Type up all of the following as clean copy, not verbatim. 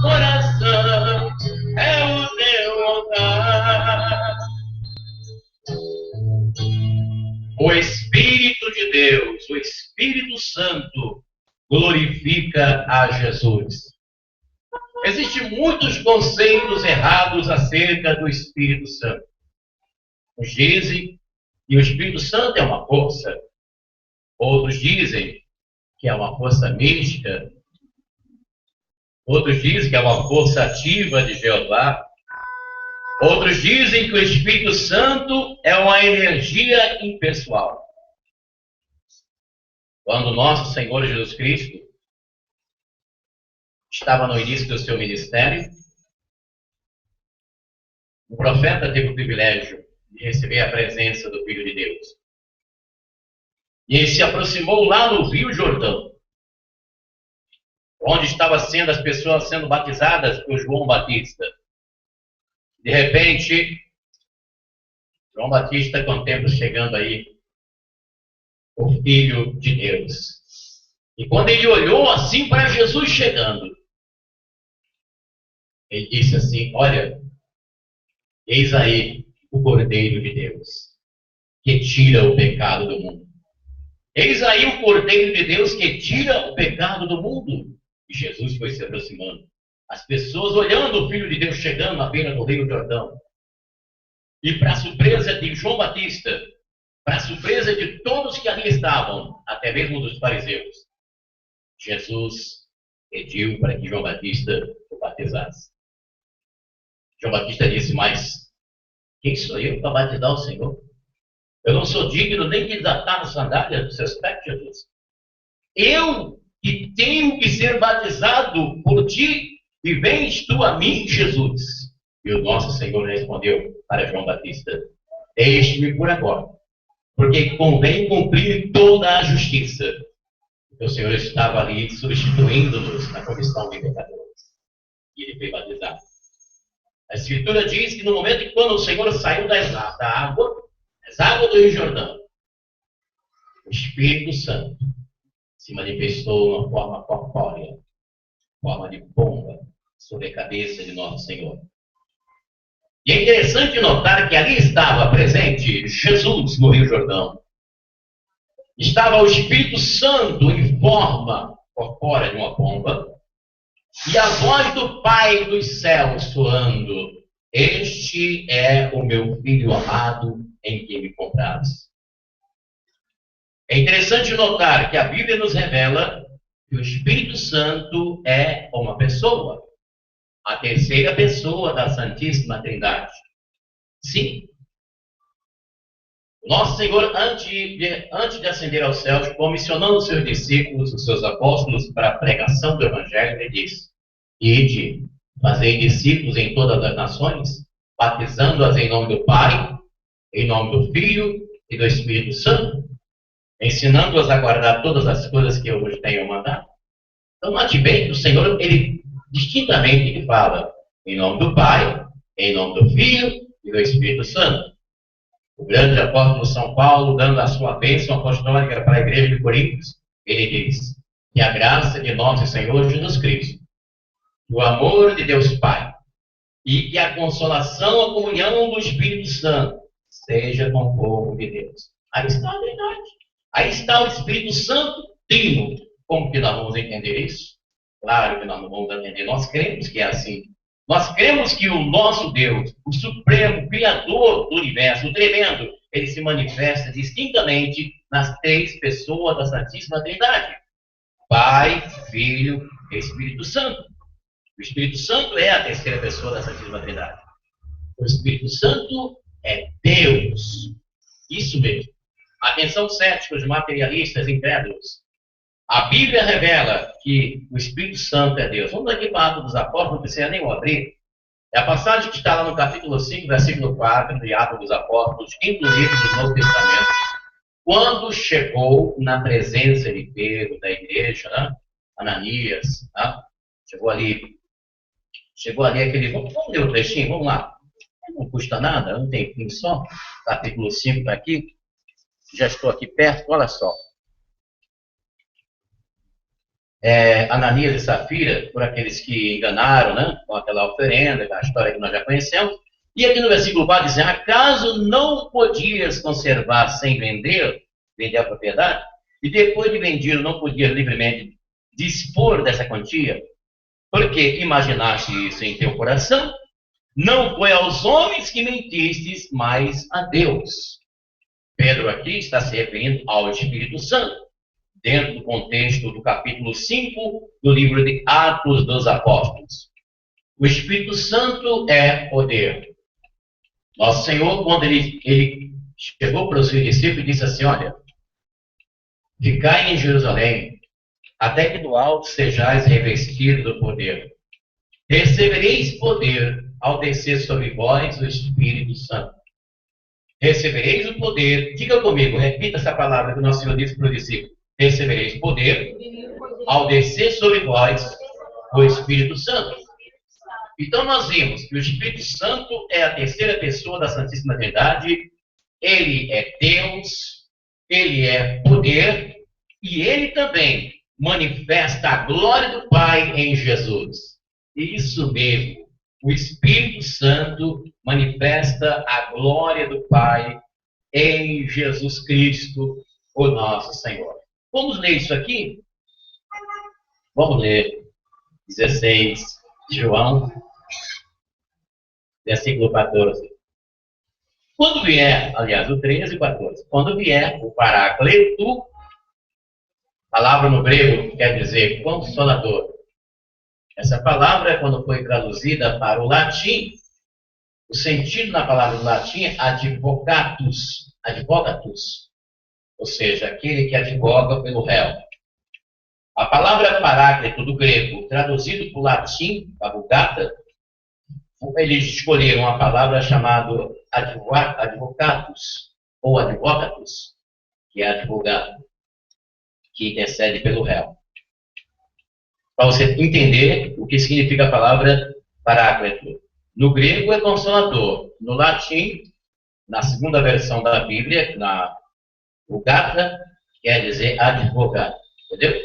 coração é o teu altar. O Espírito de Deus, o Espírito Santo, glorifica a Jesus. Existem muitos conceitos errados acerca do Espírito Santo. Uns dizem que o Espírito Santo é uma força. Outros dizem que é uma força mística. Outros dizem que é uma força ativa de Jeová. Outros dizem que o Espírito Santo é uma energia impessoal. Quando nosso Senhor Jesus Cristo estava no início do seu ministério, o profeta teve o privilégio de receber a presença do Filho de Deus. E ele se aproximou lá no Rio Jordão, onde estavam sendo as pessoas sendo batizadas por João Batista. De repente, João Batista contempla chegando aí o Filho de Deus. E quando ele olhou assim para Jesus chegando, ele disse assim: olha, eis aí o Cordeiro de Deus, que tira o pecado do mundo. Eis aí o Cordeiro de Deus que tira o pecado do mundo. E Jesus foi se aproximando. As pessoas olhando o Filho de Deus chegando na beira do Rio Jordão. E para a surpresa de João Batista, para a surpresa de todos que ali estavam, até mesmo dos fariseus, Jesus pediu para que João Batista o batizasse. João Batista disse: mas quem sou eu para batizar o Senhor? Eu não sou digno nem de desatar as sandálias dos seus pés, Jesus. Eu que tenho que ser batizado por ti, e vens tu a mim, Jesus? E o nosso Senhor respondeu para João Batista: deixe-me por agora, porque convém cumprir toda a justiça. O Senhor estava ali substituindo-nos na comissão de pecadores. E ele foi batizado. A Escritura diz que no momento em quando o Senhor saiu das águas do Rio Jordão, o Espírito Santo se manifestou numa forma corpórea, forma de pomba, sobre a cabeça de nosso Senhor. E é interessante notar que ali estava presente Jesus no Rio Jordão. Estava o Espírito Santo em forma corpórea de uma pomba, e a voz do Pai dos céus soando: este é o meu Filho amado, em quem me compraste. É interessante notar que a Bíblia nos revela que o Espírito Santo é uma pessoa, a terceira pessoa da Santíssima Trindade. Sim. Nosso Senhor, antes de ascender aos céus, comissionando os seus discípulos, os seus apóstolos, para a pregação do Evangelho, ele diz: ide, fazei discípulos em todas as nações, batizando-as em nome do Pai, em nome do Filho e do Espírito Santo, ensinando-as a guardar todas as coisas que eu vos tenho mandado. Então, note bem que o Senhor, ele distintamente ele fala em nome do Pai, em nome do Filho e do Espírito Santo. O grande apóstolo São Paulo, dando a sua bênção apostólica para a igreja de Coríntios, ele diz: que a graça de nosso Senhor Jesus Cristo, o amor de Deus Pai e que a consolação, a comunhão do Espírito Santo seja com o povo de Deus. Aí está a verdade. Aí está o Espírito Santo trino. Como que nós vamos entender isso? Claro que nós não vamos entender. Nós cremos que é assim. Nós cremos que o nosso Deus, o Supremo, Criador do Universo, o Tremendo, ele se manifesta distintamente nas três pessoas da Santíssima Trindade: Pai, Filho e Espírito Santo. O Espírito Santo é a terceira pessoa da Santíssima Trindade. O Espírito Santo é Deus. Isso mesmo. Atenção, céticos, materialistas, incrédulos. A Bíblia revela que o Espírito Santo é Deus. Vamos aqui para Atos dos Apóstolos, não precisa nem abrir. É a passagem que está lá no capítulo 5, versículo 4, de Atos dos Apóstolos, quinto livro do Novo Testamento. Quando chegou na presença de Pedro, da igreja, né? Ananias, né? Chegou ali aquele... Vamos ler o trechinho, vamos lá. Não custa nada, não tem fim só. Capítulo 5 está aqui. Já estou aqui perto, olha só. Ananias e Safira, por aqueles que enganaram, né, com aquela oferenda, a história que nós já conhecemos. E aqui no versículo 4 diz: acaso não podias conservar sem vender a propriedade? E depois de vendido, não podias livremente dispor dessa quantia? Porque imaginaste isso em teu coração? Não foi aos homens que mentistes, mas a Deus. Pedro aqui está se referindo ao Espírito Santo, dentro do contexto do capítulo 5 do livro de Atos dos Apóstolos. O Espírito Santo é poder. Nosso Senhor, quando ele chegou para os seus discípulos, disse assim: olha, ficai em Jerusalém, até que do alto sejais revestidos do poder. Recebereis poder ao descer sobre vós o Espírito Santo. Recebereis o poder. Diga comigo, repita essa palavra que o nosso Senhor disse para os discípulos. Recebereis poder ao descer sobre vós o Espírito Santo. Então nós vimos que o Espírito Santo é a terceira pessoa da Santíssima Trindade. Ele é Deus, ele é poder e ele também manifesta a glória do Pai em Jesus. Isso mesmo, o Espírito Santo manifesta a glória do Pai em Jesus Cristo, o nosso Senhor. Vamos ler isso aqui? Vamos ler 16 de João, versículo 14. Quando vier, aliás, o 13 e 14. Quando vier o Paráclito, palavra no grego quer dizer consolador. Essa palavra, quando foi traduzida para o latim, o sentido na palavra no latim é advocatus, ou seja, aquele que advoga pelo réu. A palavra paráclito do grego, traduzido para o latim, a Vulgata, eles escolheram uma palavra chamada advocatus, ou advocatus, que é advogado, que intercede pelo réu. Para você entender o que significa a palavra paráclito. No grego é consolador. No latim, na segunda versão da Bíblia, na Vulgata, quer dizer advogado. Entendeu?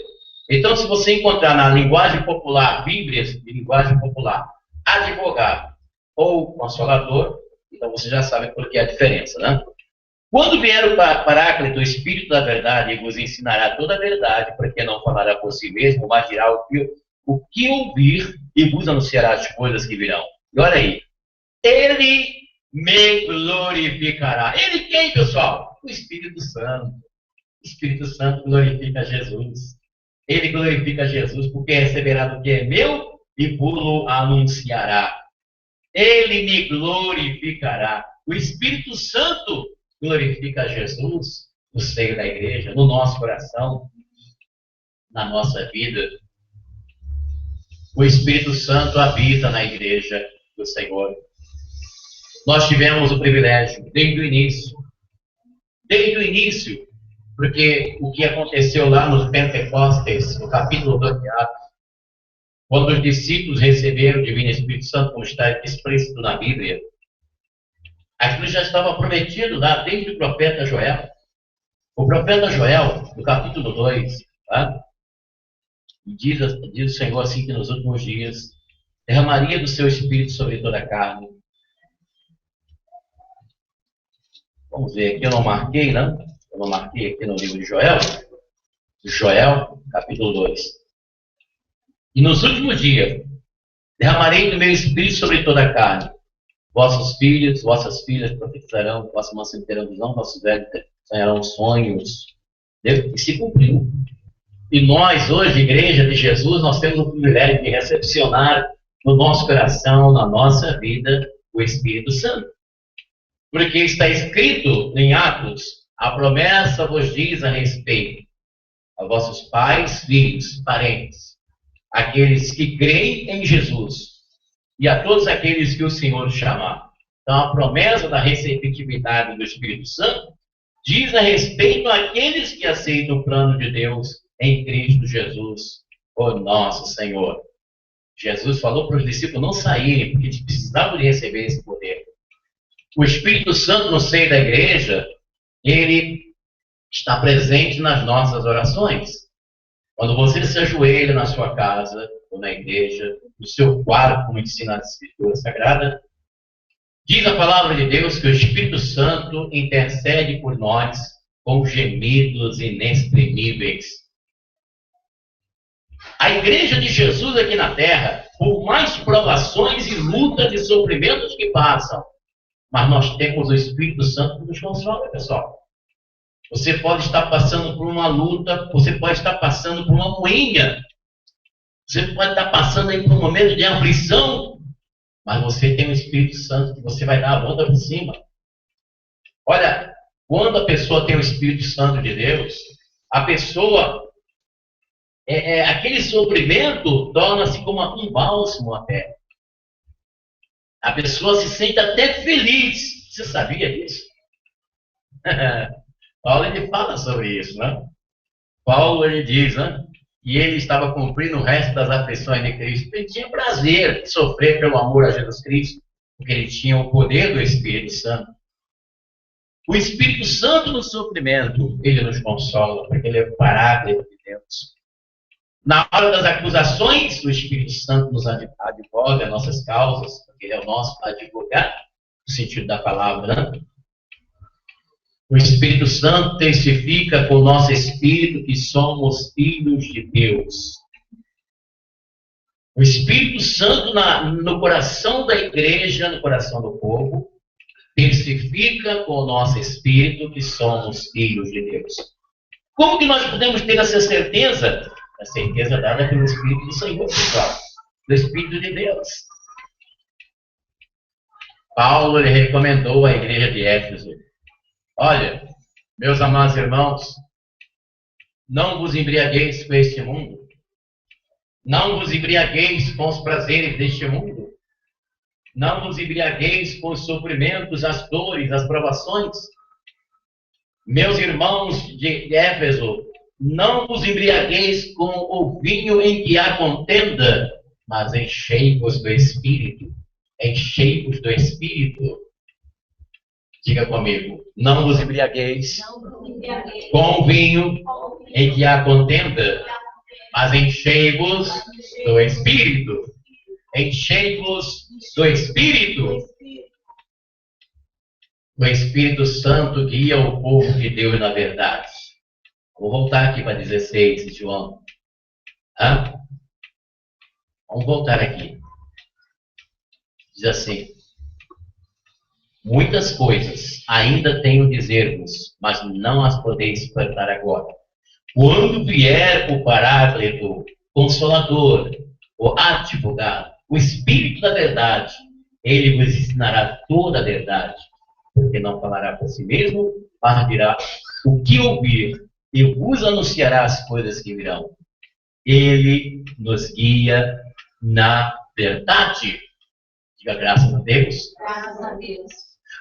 Então, se você encontrar na linguagem popular, Bíblias de linguagem popular, advogado ou consolador, então você já sabe por que a diferença, né? Quando vier o Paráclito, o Espírito da verdade, vos ensinará toda a verdade, porque não falará por si mesmo, mas dirá o que ouvir e vos anunciará as coisas que virão. E olha aí, ele me glorificará. Ele quem, pessoal? O Espírito Santo. O Espírito Santo glorifica Jesus. Ele glorifica Jesus porque receberá do que é meu e vos anunciará. Ele me glorificará. O Espírito Santo glorifica Jesus no seio da igreja, no nosso coração, na nossa vida. O Espírito Santo habita na igreja do Senhor. Nós tivemos o privilégio, desde o início, porque o que aconteceu lá nos Pentecostes, no capítulo 2 de Atos, quando os discípulos receberam o Divino Espírito Santo, como está explícito na Bíblia, aquilo já estava prometido lá desde o profeta Joel. O profeta Joel, no capítulo 2, tá? diz o Senhor assim que nos últimos dias derramaria do seu Espírito sobre toda a carne. Vamos ver aqui, eu não marquei, né? Eu não marquei aqui no livro de Joel. Joel, capítulo 2. E nos últimos dias derramarei do meu Espírito sobre toda a carne. Vossos filhos, vossas filhas profetizarão, vossos mancebos terão visão, vossos velhos sonharão sonhos. E se cumpriu. E nós, hoje, Igreja de Jesus, nós temos o privilégio de recepcionar no nosso coração, na nossa vida, o Espírito Santo. Porque está escrito em Atos, a promessa vos diz a respeito a vossos pais, filhos, parentes, aqueles que creem em Jesus, e a todos aqueles que o Senhor chamar. Então, a promessa da receptividade do Espírito Santo diz a respeito àqueles que aceitam o plano de Deus em Cristo Jesus, o nosso Senhor. Jesus falou para os discípulos não saírem, porque eles precisavam de receber esse poder. O Espírito Santo no seio da igreja, ele está presente nas nossas orações. Quando você se ajoelha na sua casa, ou na igreja, no seu quarto, como ensina a Escritura Sagrada, diz a palavra de Deus que o Espírito Santo intercede por nós com gemidos inexprimíveis. A igreja de Jesus aqui na terra, por mais provações e lutas e sofrimentos que passam, mas nós temos o Espírito Santo que nos consola, pessoal. Você pode estar passando por uma luta, você pode estar passando por uma moinha, você pode estar passando aí por um momento de aflição, mas você tem o Espírito Santo que você vai dar a volta por cima. Olha, quando a pessoa tem o Espírito Santo de Deus, a pessoa, aquele sofrimento torna-se como um bálsamo até. A pessoa se sente até feliz. Você sabia disso? Paulo ele fala sobre isso, né? Paulo ele diz, né? E ele estava cumprindo o resto das aflições de Cristo. Ele tinha prazer de sofrer pelo amor a Jesus Cristo, porque ele tinha o poder do Espírito Santo. O Espírito Santo no sofrimento, ele nos consola, porque ele é o paráclito de Deus. Na hora das acusações, o Espírito Santo nos advoga nossas causas, porque ele é o nosso advogado, no sentido da palavra, né? O Espírito Santo testifica com o nosso espírito que somos filhos de Deus. O Espírito Santo no coração da igreja, no coração do povo, testifica com o nosso espírito que somos filhos de Deus. Como que nós podemos ter essa certeza? A certeza dada pelo Espírito do Senhor, pessoal. Do Espírito de Deus. Paulo ele recomendou à igreja de Éfeso: olha, meus amados irmãos, não vos embriagueis com este mundo. Não vos embriagueis com os prazeres deste mundo. Não vos embriagueis com os sofrimentos, as dores, as provações. Meus irmãos de Éfeso, não vos embriagueis com o vinho em que há contenda, mas enchei-vos do Espírito. Enchei-vos do Espírito. Diga comigo, não vos embriagueis com o vinho em que há contenda, mas enchei-vos do Espírito. Enchei-vos do Espírito. O Espírito Santo guia o povo de Deus na verdade. Vou voltar aqui para 16 de João. Vamos voltar aqui. Diz assim: muitas coisas ainda tenho a dizer-vos, mas não as podeis suportar agora. Quando vier o Paráclito, Consolador, o Advogado, o Espírito da verdade, ele vos ensinará toda a verdade, porque não falará por si mesmo, mas dirá o que ouvir e vos anunciará as coisas que virão. Ele nos guia na verdade. Diga graças a Deus. Graças a Deus.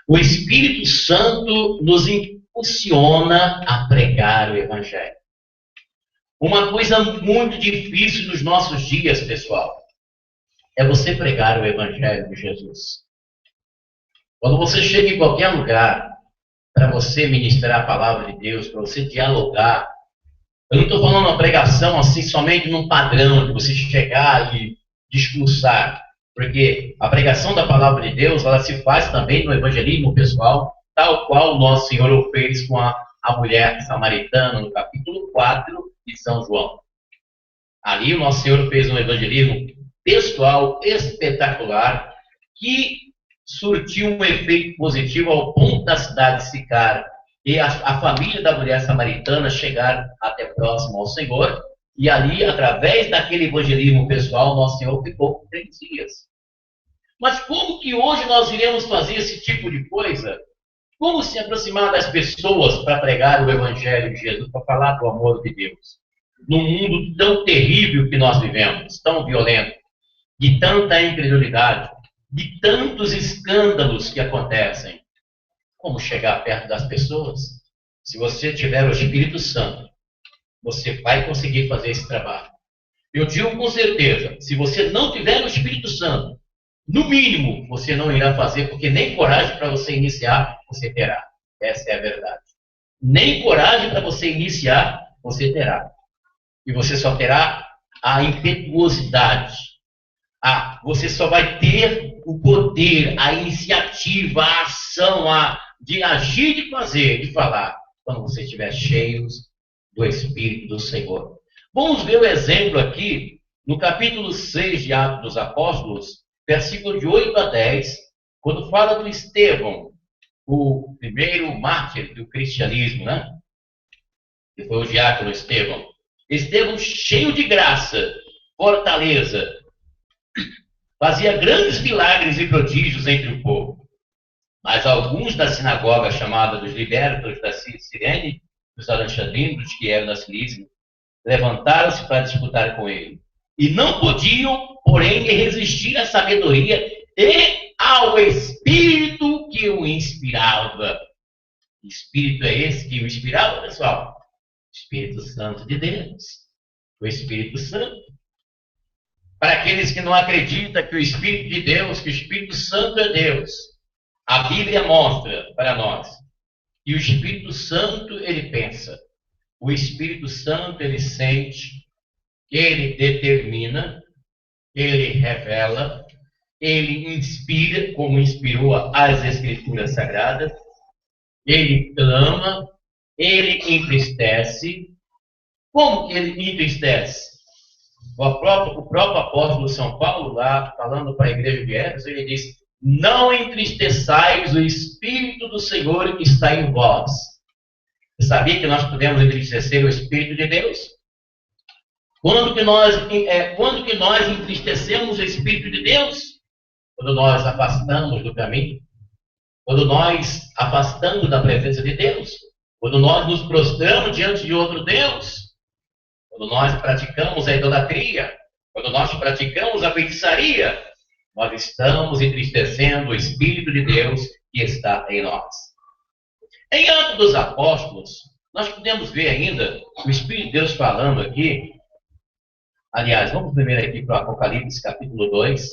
O Espírito Santo nos impulsiona a pregar o Evangelho. Uma coisa muito difícil nos nossos dias, pessoal, é você pregar o Evangelho de Jesus. Quando você chega em qualquer lugar, para você ministrar a palavra de Deus, para você dialogar, eu não estou falando uma pregação assim somente num padrão, de você chegar e discursar. Porque a pregação da palavra de Deus, ela se faz também no evangelismo pessoal, tal qual o nosso Senhor o fez com a mulher samaritana, no capítulo 4 de São João. Ali o nosso Senhor fez um evangelismo pessoal espetacular, que surtiu um efeito positivo ao ponto da cidade ficar, e a família da mulher samaritana chegar até próximo ao Senhor. E ali, através daquele evangelismo pessoal, nosso Senhor ficou por 3 dias. Mas como que hoje nós iremos fazer esse tipo de coisa? Como se aproximar das pessoas para pregar o Evangelho de Jesus, para falar do amor de Deus? Num mundo tão terrível que nós vivemos, tão violento, de tanta incredulidade, de tantos escândalos que acontecem. Como chegar perto das pessoas? Se você tiver o Espírito Santo, você vai conseguir fazer esse trabalho. Eu digo com certeza, se você não tiver o Espírito Santo, no mínimo, você não irá fazer, porque nem coragem para você iniciar, você terá. Essa é a verdade. Nem coragem para você iniciar, você terá. E você só terá a impetuosidade. Você só vai ter o poder, a iniciativa, a ação, de agir, de fazer, de falar, quando você estiver cheio do Espírito do Senhor. Vamos ver o exemplo aqui, no capítulo 6 de Atos dos Apóstolos, versículo de 8 a 10, quando fala do Estevão, o primeiro mártir do cristianismo, né? Que foi o diácono Estevão. Estevão cheio de graça, fortaleza, fazia grandes milagres e prodígios entre o povo. Mas alguns da sinagoga chamada dos libertos da Cirene, dos alexandrinos, que eram da Cilícia, levantaram-se para disputar com ele. E não podiam, porém, resistir à sabedoria e ao Espírito que o inspirava. Que Espírito é esse que o inspirava, pessoal? Espírito Santo de Deus. O Espírito Santo. Para aqueles que não acreditam que o Espírito de Deus, que o Espírito Santo é Deus, a Bíblia mostra para nós. E o Espírito Santo, ele pensa. O Espírito Santo, ele sente, ele determina, ele revela, ele inspira, como inspirou as Escrituras Sagradas, ele clama, ele entristece. Como que ele entristece? O próprio apóstolo São Paulo, lá falando para a igreja de Éfeso, ele diz: não entristeçais o Espírito do Senhor que está em vós. Você sabia que nós podemos entristecer o Espírito de Deus? Quando que nós entristecemos o Espírito de Deus? Quando nós afastamos do caminho. Quando nós afastamos da presença de Deus. Quando nós nos prostramos diante de outro Deus. Quando nós praticamos a idolatria. Quando nós praticamos a feitiçaria. Nós estamos entristecendo o Espírito de Deus que está em nós. Em Atos dos Apóstolos, nós podemos ver ainda o Espírito de Deus falando aqui. Aliás, vamos primeiro aqui para o Apocalipse, capítulo 2,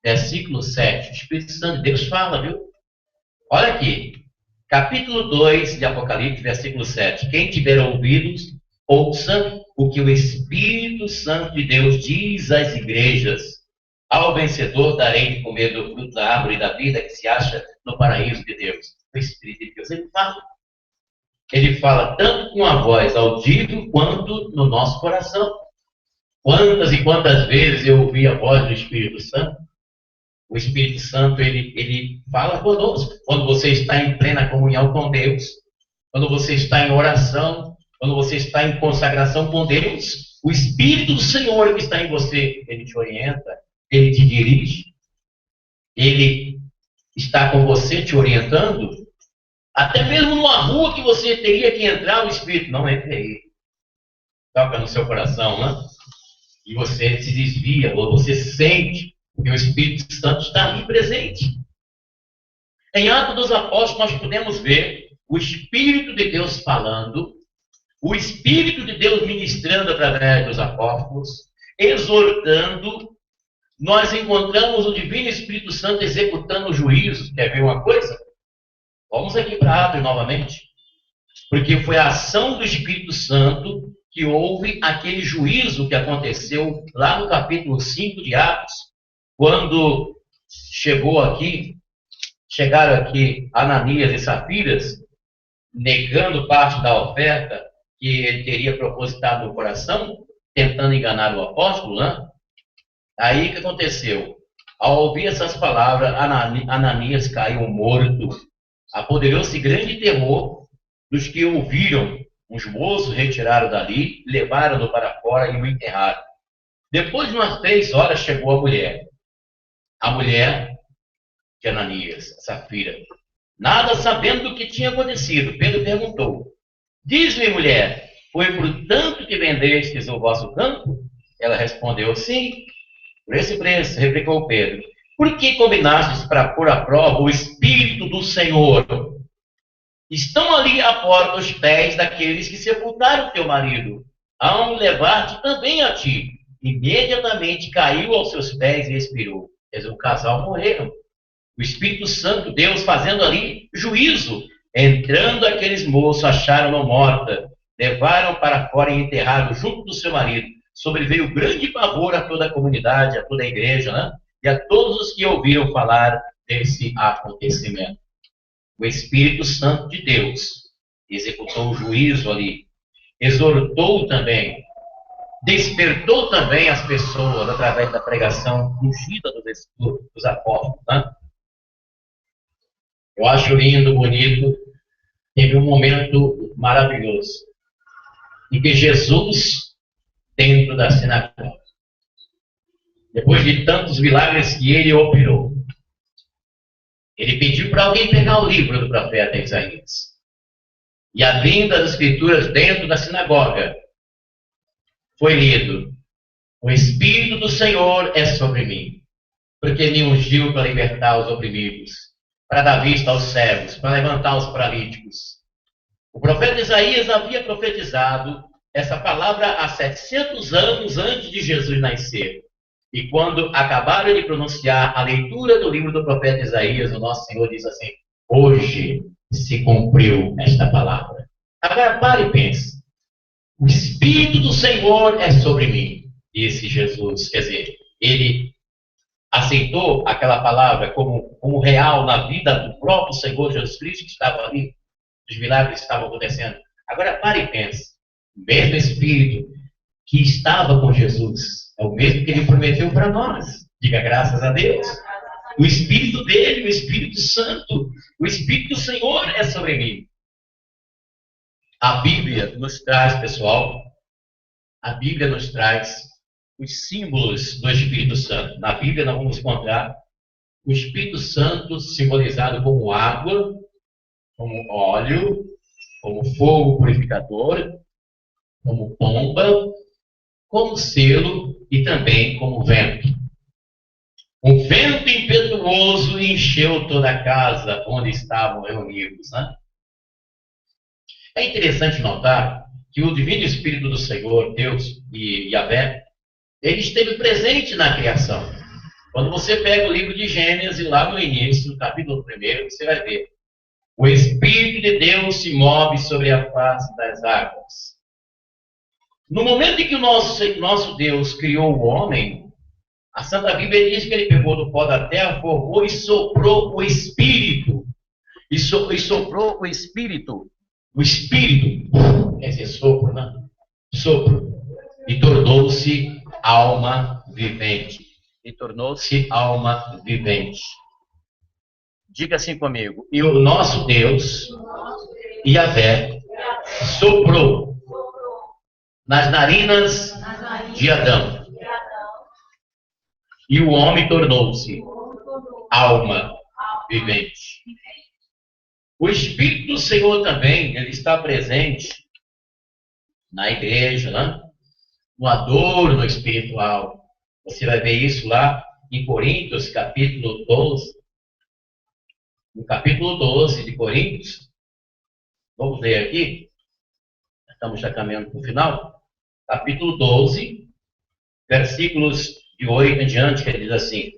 versículo 7. O Espírito Santo de Deus fala, viu? Olha aqui, capítulo 2 de Apocalipse, versículo 7. Quem tiver ouvidos, ouça o que o Espírito Santo de Deus diz às igrejas. Ao vencedor darei de comer do fruto da árvore da vida que se acha no paraíso de Deus. O Espírito de Deus, ele fala. Ele fala tanto com a voz audível quanto no nosso coração. Quantas e quantas vezes eu ouvi a voz do Espírito Santo? O Espírito Santo, ele fala conosco. Quando você está em plena comunhão com Deus, quando você está em oração, quando você está em consagração com Deus, o Espírito do Senhor que está em você, ele te orienta, ele te dirige, ele está com você te orientando. Até mesmo numa rua que você teria que entrar, o Espírito, não entre aí. Toca no seu coração, né? E você se desvia, ou você sente que o Espírito Santo está ali presente. Em Atos dos Apóstolos, nós podemos ver o Espírito de Deus falando, o Espírito de Deus ministrando através dos apóstolos, exortando. Nós encontramos o Divino Espírito Santo executando o juízo. Quer ver uma coisa? Vamos aqui para Atos novamente. Porque foi a ação do Espírito Santo que houve aquele juízo que aconteceu lá no capítulo 5 de Atos, quando chegaram aqui Ananias e Safiras, negando parte da oferta que ele teria propositado no coração, tentando enganar o apóstolo, né? Aí o que aconteceu? Ao ouvir essas palavras, Ananias caiu morto. Apoderou-se grande temor dos que ouviram. Os moços retiraram dali, levaram-no para fora e o enterraram. Depois de umas 3 horas chegou a mulher. A mulher de Ananias, Safira. Nada sabendo do que tinha acontecido, Pedro perguntou: diz-me, mulher, foi por tanto que vendestes o vosso campo? Ela respondeu: sim, por esse preço, replicou Pedro. Por que combinastes para pôr à prova o Espírito do Senhor? Estão ali à porta os pés daqueles que sepultaram teu marido. Hão levar-te também a ti. Imediatamente caiu aos seus pés e expirou. Quer dizer, o casal morreram. O Espírito Santo, Deus fazendo ali juízo. Entrando aqueles moços, acharam-no morta. levaram para fora e enterraram junto do seu marido. Sobreveio grande pavor a toda a comunidade, a toda a igreja, né? E a todos os que ouviram falar desse acontecimento. O Espírito Santo de Deus executou o juízo ali, exortou também, despertou também as pessoas através da pregação ungida dos apóstolos. Né? Eu acho lindo, bonito. Teve um momento maravilhoso em que Jesus, dentro da sinagoga, depois de tantos milagres que ele operou, ele pediu para alguém pegar o livro do profeta Isaías. E abrindo as escrituras dentro da sinagoga, foi lido: o Espírito do Senhor é sobre mim, porque me ungiu para libertar os oprimidos, para dar vista aos cegos, para levantar os paralíticos. O profeta Isaías havia profetizado essa palavra há 700 anos antes de Jesus nascer. E quando acabaram de pronunciar a leitura do livro do profeta Isaías, o nosso Senhor diz assim: hoje se cumpriu esta palavra. Agora pare e pense. O Espírito do Senhor é sobre mim, disse Jesus. Quer dizer, ele aceitou aquela palavra como real na vida do próprio Senhor Jesus Cristo, que estava ali, os milagres estavam acontecendo. Agora pare e pense. O mesmo Espírito que estava com Jesus é o mesmo que ele prometeu para nós. Diga graças a Deus. O Espírito dele, o Espírito Santo, o Espírito do Senhor é sobre mim. A Bíblia nos traz, pessoal, a Bíblia nos traz os símbolos do Espírito Santo. Na Bíblia nós vamos encontrar o Espírito Santo simbolizado como água, como óleo, como fogo purificador, como pomba, como selo e também como vento. Um vento impetuoso encheu toda a casa onde estavam reunidos. Né? É interessante notar que o Divino Espírito do Senhor, Deus e Yahvé, ele esteve presente na criação. Quando você pega o livro de Gênesis, lá no início, no capítulo 1, você vai ver: o Espírito de Deus se move sobre a face das águas. No momento em que o nosso Deus criou o homem, a Santa Bíblia diz que ele pegou do pó da terra, formou e soprou o Espírito. E soprou o Espírito. O Espírito, quer dizer, sopro, né? Sopro. E tornou-se alma vivente. E tornou-se alma vivente. Diga assim comigo: e o nosso Deus, Yahvé, soprou nas narinas de Adão. E o homem tornou-se alma vivente. O Espírito do Senhor também, ele está presente na igreja, né? No adorno espiritual. Você vai ver isso lá em Coríntios, capítulo 12. No capítulo 12 de Coríntios, vamos ler aqui, estamos já caminhando para o final. Capítulo 12, versículos de 8 em diante, que ele diz assim: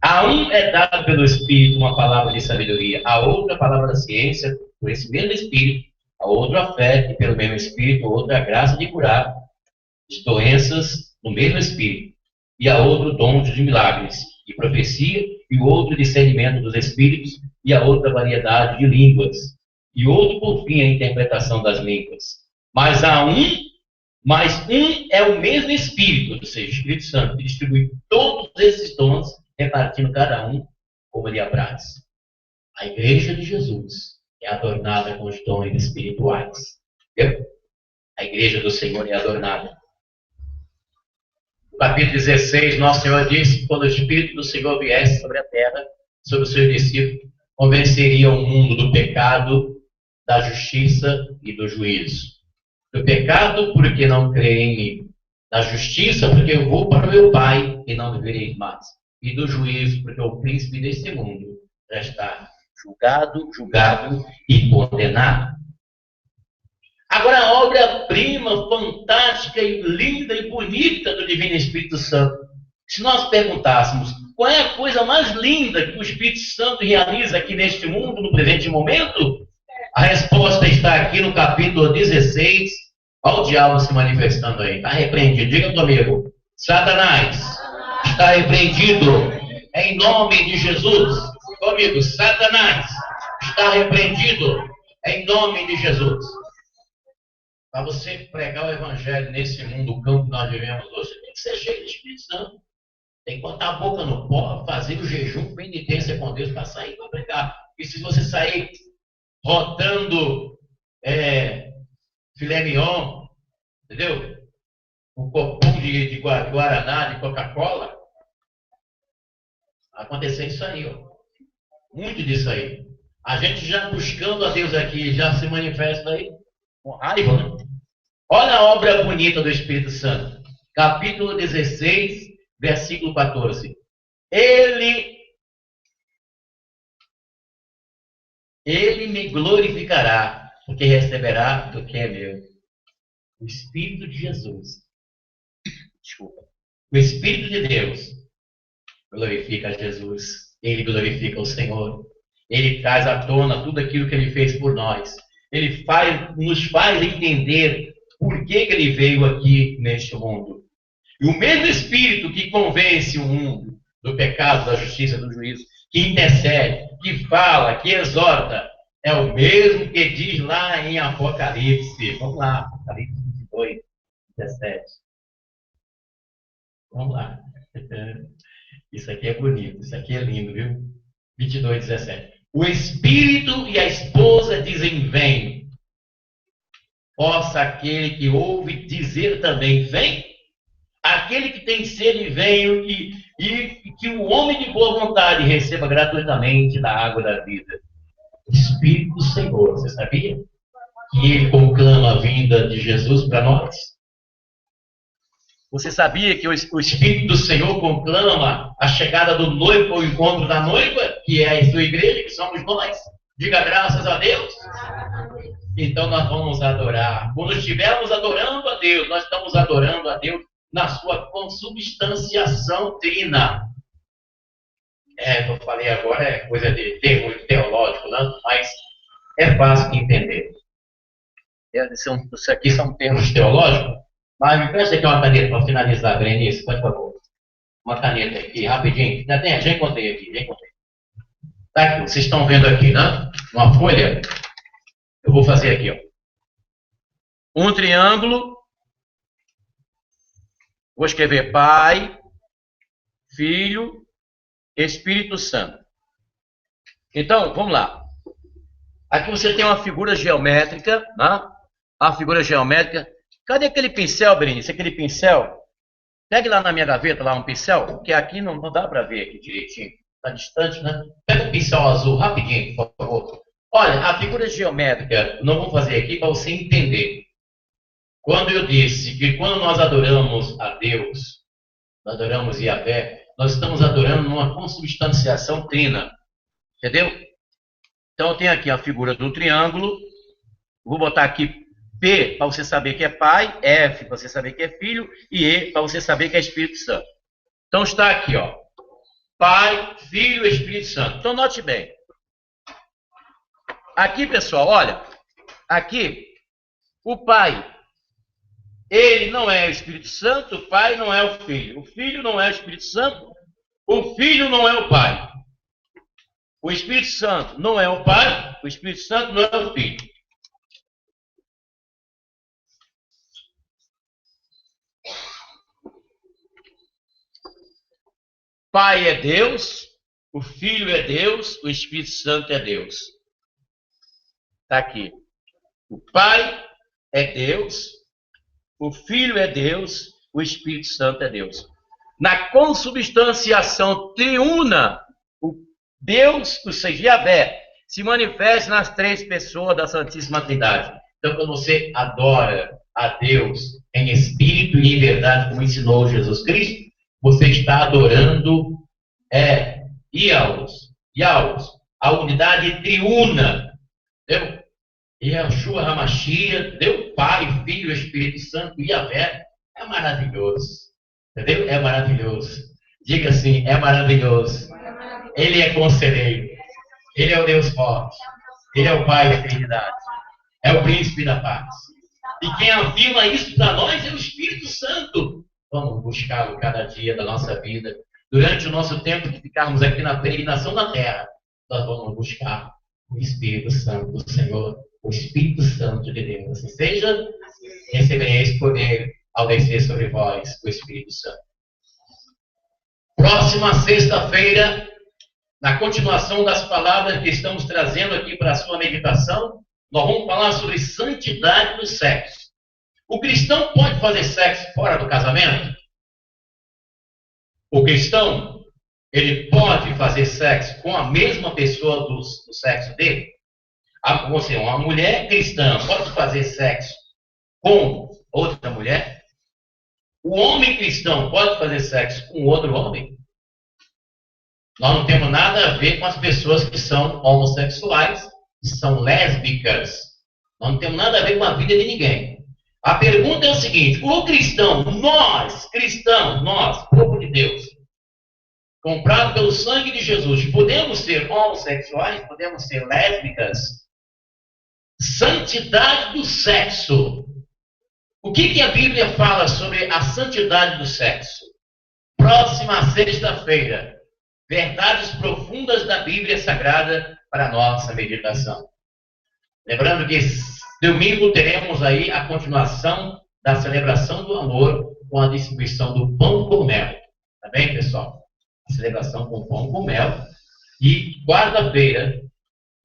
a um é dado pelo Espírito uma palavra de sabedoria, a outra a palavra da ciência, por esse mesmo Espírito, a outra a fé, e pelo mesmo Espírito, a outra a graça de curar as doenças no mesmo Espírito, e a outra o dom de milagres, e profecia, e o outro discernimento dos Espíritos, e a outra variedade de línguas, e outro, por fim, a interpretação das línguas. Mas um é o mesmo Espírito, ou seja, o Espírito Santo, que distribui todos esses dons, repartindo cada um como lhe apraz. A igreja de Jesus é adornada com os dons espirituais. Entendeu? A igreja do Senhor é adornada. No capítulo 16, nosso Senhor disse que quando o Espírito do Senhor viesse sobre a terra, sobre os seus discípulos, convenceria o mundo do pecado, da justiça e do juízo. Do pecado, porque não creem em mim. Da justiça, porque eu vou para o meu Pai e não vivereis mais. E do juízo, porque o príncipe deste mundo já está julgado e condenado. Agora, a obra-prima fantástica e linda e bonita do Divino Espírito Santo. Se nós perguntássemos qual é a coisa mais linda que o Espírito Santo realiza aqui neste mundo, no presente momento, A resposta está aqui no capítulo 16. Olha o diabo se manifestando aí. Está repreendido. Diga comigo. Satanás está repreendido em nome de Jesus. Comigo. Satanás está repreendido em nome de Jesus. Para você pregar o evangelho nesse mundo, o campo que nós vivemos hoje, você tem que ser cheio de Espírito Santo. Tem que botar a boca no pó, fazer o jejum, penitência com Deus para sair para pregar. E se você sair rotando filé mignon, entendeu? Um copão de Guaraná, de Coca-Cola, vai acontecer isso aí, ó. Muito disso aí. A gente já buscando a Deus aqui, já se manifesta aí com raiva, né? Olha a obra bonita do Espírito Santo. Capítulo 16, versículo 14. Ele me glorificará, porque receberá do que é meu. O Espírito de Jesus. Desculpa. O Espírito de Deus glorifica Jesus. Ele glorifica o Senhor. Ele traz à tona tudo aquilo que Ele fez por nós. Ele nos faz entender por que Ele veio aqui neste mundo. E o mesmo Espírito que convence o mundo do pecado, da justiça, do juízo, que intercede, que fala, que exorta, é o mesmo que diz lá em Apocalipse. Vamos lá, Apocalipse 22, 17. Vamos lá. Isso aqui é bonito, isso aqui é lindo, viu? 22, 17. O Espírito e a esposa dizem: vem. Possa aquele que ouve dizer também: vem. Aquele que tem sede, venha, e que o homem de boa vontade receba gratuitamente da água da vida. O Espírito do Senhor, você sabia? Que ele conclama a vinda de Jesus para nós? Você sabia que o Espírito do Senhor conclama a chegada do noivo ao encontro da noiva, que é a sua igreja, que somos nós? Diga graças a Deus. Então nós vamos adorar. Quando estivermos adorando a Deus, nós estamos adorando a Deus na sua consubstanciação trina. Que eu falei agora é coisa de termo teológico, né? Mas é fácil de entender. Isso aqui são termos teológicos, mas me presta aqui uma caneta para finalizar, Berenice, por favor. Uma caneta aqui, rapidinho. Já encontrei aqui, já encontrei. Tá aqui, vocês estão vendo aqui, né? Uma folha. Eu vou fazer aqui, ó. Um triângulo. Vou escrever Pai, Filho, Espírito Santo. Então, vamos lá. Aqui você tem uma figura geométrica, né? A figura geométrica. Cadê aquele pincel, Berenice? Aquele pincel? Pegue lá na minha gaveta, lá um pincel, porque aqui não dá para ver aqui direitinho. Está distante, né? Pega um pincel azul rapidinho, por favor. Olha, a figura geométrica, não vou fazer aqui para você entender. Quando eu disse que quando nós adoramos a Deus, nós adoramos Yahvé, nós estamos adorando numa consubstanciação trina. Entendeu? Então eu tenho aqui a figura do triângulo. Vou botar aqui P para você saber que é Pai, F para você saber que é Filho e E para você saber que é Espírito Santo. Então está aqui, ó. Pai, Filho e Espírito Santo. Então note bem. Aqui, pessoal, olha. Aqui, o Pai, ele não é o Espírito Santo, o Pai não é o Filho. O Filho não é o Espírito Santo, o Filho não é o Pai. O Espírito Santo não é o Pai, o Espírito Santo não é o Filho. Pai é Deus, o Filho é Deus, o Espírito Santo é Deus. Está aqui. O Pai é Deus, o Filho é Deus, o Espírito Santo é Deus. Na consubstanciação triuna, o Deus, ou seja, Yahvé, se manifesta nas três pessoas da Santíssima Trindade. Então, quando você adora a Deus em espírito e em verdade, como ensinou Jesus Cristo, você está adorando Yahus, a unidade triuna. Entendeu? Yeshua HaMashiach, Deus Pai, Filho e Espírito Santo, Yahvé, é maravilhoso. Entendeu? É maravilhoso. Diga assim, é maravilhoso. Ele é conselheiro. Ele é o Deus forte. Ele é o Pai da eternidade. É o príncipe da paz. E quem afirma isso para nós é o Espírito Santo. Vamos buscá-lo cada dia da nossa vida. Durante o nosso tempo de ficarmos aqui na peregrinação da terra, nós vamos buscar o Espírito Santo do Senhor, o Espírito Santo de Deus. Assim seja, recebereis poder ao descer sobre vós o Espírito Santo. Próxima sexta-feira, na continuação das palavras que estamos trazendo aqui para a sua meditação, nós vamos falar sobre santidade do sexo. O cristão pode fazer sexo fora do casamento? O cristão, ele pode fazer sexo com a mesma pessoa do sexo dele? Você, uma mulher cristã pode fazer sexo com outra mulher? O homem cristão pode fazer sexo com outro homem? Nós não temos nada a ver com as pessoas que são homossexuais, que são lésbicas. Nós não temos nada a ver com a vida de ninguém. A pergunta é o seguinte: o cristão, nós, cristãos, nós, povo de Deus, comprado pelo sangue de Jesus, podemos ser homossexuais, podemos ser lésbicas? Santidade do sexo. O que a Bíblia fala sobre a santidade do sexo? Próxima sexta-feira, verdades profundas da Bíblia Sagrada para a nossa meditação. Lembrando que domingo teremos aí a continuação da celebração do amor com a distribuição do pão com mel. Tá bem, pessoal? A celebração com pão com mel. E quarta-feira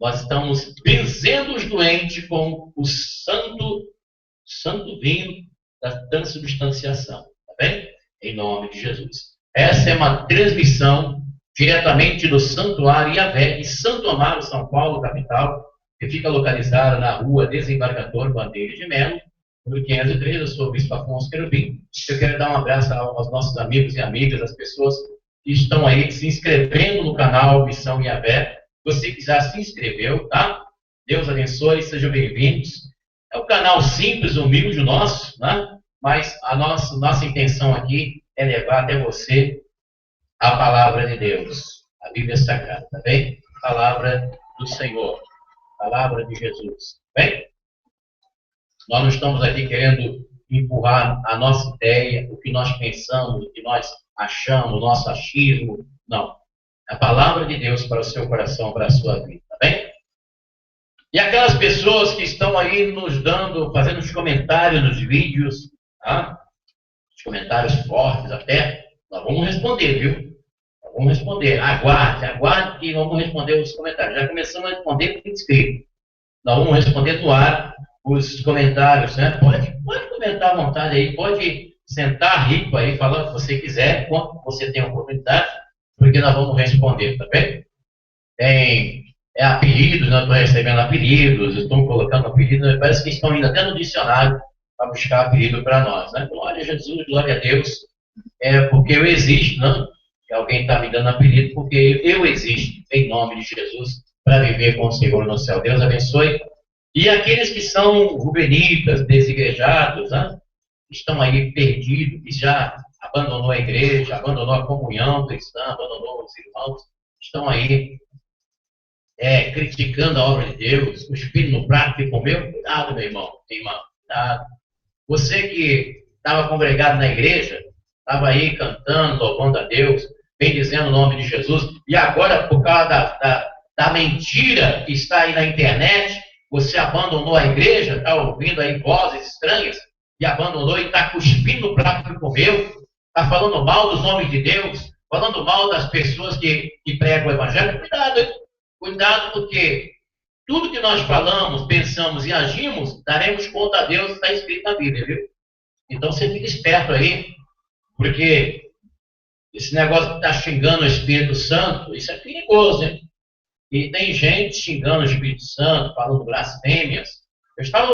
nós estamos benzendo os doentes com o santo vinho da transubstanciação. Tá bem? Em nome de Jesus. Essa é uma transmissão diretamente do Santuário Yahvé, em Santo Amaro, São Paulo, capital, que fica localizada na rua Desembargador Bandeira de Melo, número 503. Eu sou o Bispo Afonso Querubim. Eu quero dar um abraço aos nossos amigos e amigas, as pessoas que estão aí se inscrevendo no canal Missão Yahvé. Se você quiser, se inscreveu, tá? Deus abençoe, sejam bem-vindos. É um canal simples, humilde nosso, né? Mas a nossa intenção aqui é levar até você a palavra de Deus, a Bíblia Sagrada, tá bem? Palavra do Senhor, palavra de Jesus, tá bem? Nós não estamos aqui querendo empurrar a nossa ideia, o que nós pensamos, o que nós achamos, o nosso achismo, não. É a palavra de Deus para o seu coração, para a sua vida, tá bem? E aquelas pessoas que estão aí nos dando, fazendo os comentários nos vídeos, tá? Os comentários fortes até, nós vamos responder, viu? Nós vamos responder. Aguarde que vamos responder os comentários. Já começamos a responder por escrito. Nós vamos responder no ar os comentários, né? Pode comentar à vontade aí, pode sentar rico aí, falar o que você quiser, quando você tem a oportunidade, porque nós vamos responder, tá bem? Tem apelidos, nós estamos recebendo apelidos, estão colocando apelidos, parece que estão indo até no dicionário para buscar apelido para nós, né? Glória a Jesus, glória a Deus. Porque eu existo, não? Que alguém está me dando apelido, porque eu existo, em nome de Jesus, para viver com o Senhor no céu. Deus abençoe. E aqueles que são rubenitas, desigrejados, né? Estão aí perdidos, que já abandonou a igreja, abandonou a comunhão cristã, abandonou os irmãos, estão aí criticando a obra de Deus, cuspindo no prato que comeu. Cuidado, meu irmão, cuidado. Você que estava congregado na igreja, estava aí cantando, louvando a Deus, bendizendo o nome de Jesus, e agora, por causa da mentira que está aí na internet, você abandonou a igreja, está ouvindo aí vozes estranhas, e abandonou e está cuspindo o prato que comeu, está falando mal dos homens de Deus, falando mal das pessoas que pregam o evangelho. Cuidado, porque tudo que nós falamos, pensamos e agimos, daremos conta a Deus, está escrito na Bíblia, viu? Então você fica esperto aí, porque esse negócio de estar xingando o Espírito Santo, isso é perigoso, hein? E tem gente xingando o Espírito Santo, falando blasfêmias. Eu estava